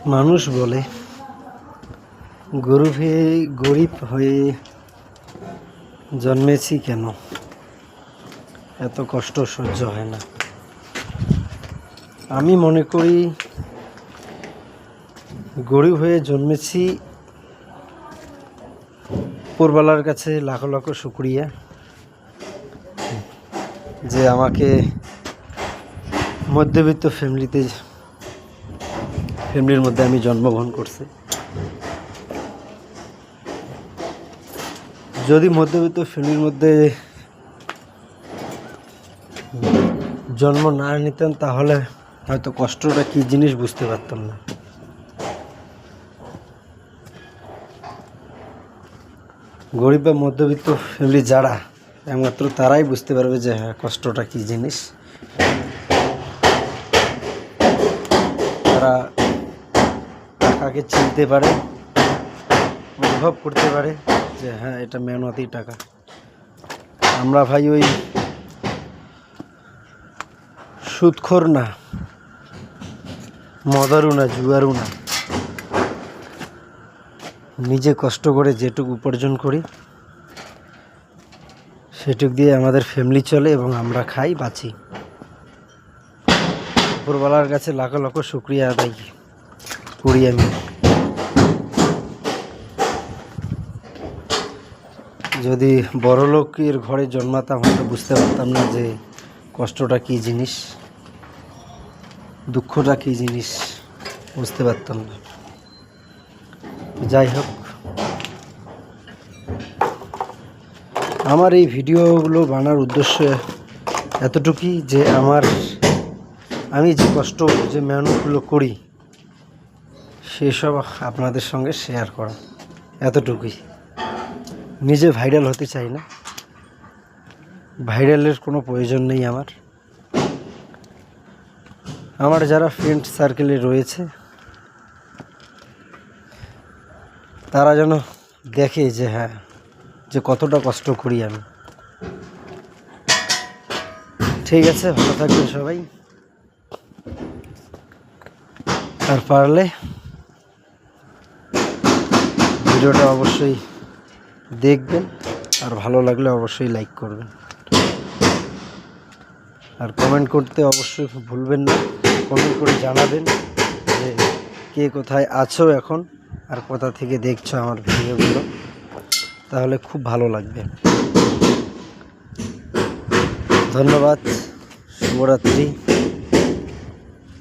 মানুষ বলে গরিব হয়ে জন্মেছি কেন, এত কষ্ট সহ্য হয় না। আমি মনে করি গরিব হয়ে জন্মেছি, উপরওয়ালার কাছে লাখো লাখো শুকরিয়া যে আমাকে মধ্যবিত্ত ফ্যামিলির মধ্যে আমি জন্মগ্রহণ করছি। যদি মধ্যবিত্ত ফ্যামিলির মধ্যে জন্ম না নিতেন তাহলে হয়তো কষ্টটা কী জিনিস বুঝতে পারতাম না। গরিব বা মধ্যবিত্ত ফ্যামিলি যারা, একমাত্র তারাই বুঝতে পারবে যে হ্যাঁ কষ্টটা কী জিনিস। তারা টাকাকে চিনতে পারে, অনুভব করতে পারে যে হ্যাঁ এটা মেহনতি টাকা। আমরা ভাই ওই সুদখোর না, মদারু না, জুয়ারু না। নিজে কষ্ট করে যেটুকু উপার্জন করি সেটুক দিয়ে আমাদের ফ্যামিলি চলে এবং আমরা খাই, বাঁচি। উপরওয়ালার কাছে লাখো লাখো শুকরিয়া আদায় করি আমি। যদি বড়লোকের ঘরে জন্মাতাম হয়তো বুঝতে পারতাম না যে কষ্টটা কী জিনিস, দুঃখটা কী জিনিস বুঝতে পারতাম না। যাই হোক, আমার এই ভিডিওগুলো বানার উদ্দেশ্য এতটুকুই যে আমি যে কষ্ট, যে মেহনতগুলো করি সেসব আপনাদের সঙ্গে শেয়ার করা, এতটুকুই। নিজে ভাইরাল হতে চাই না, ভাইরালের কোনো প্রয়োজন নেই আমার যারা ফ্রেন্ড সার্কেলে রয়েছে তারা যেন দেখে যে হ্যাঁ যে কতটা কষ্ট করি আমি। ঠিক আছে, ভালো থাকবেন সবাই। আর পারলে ভিডিওটা অবশ্যই দেখবেন, আর ভালো লাগলে অবশ্যই লাইক করবেন, আর কমেন্ট করতে অবশ্যই ভুলবেন না। কমেন্ট করে জানাবেন যে কে কোথায় আছো এখন আর কোথা থেকে দেখছো আমার ভিডিওগুলো, তাহলে খুব ভালো লাগবে। ধন্যবাদ, শুভরাত্রি।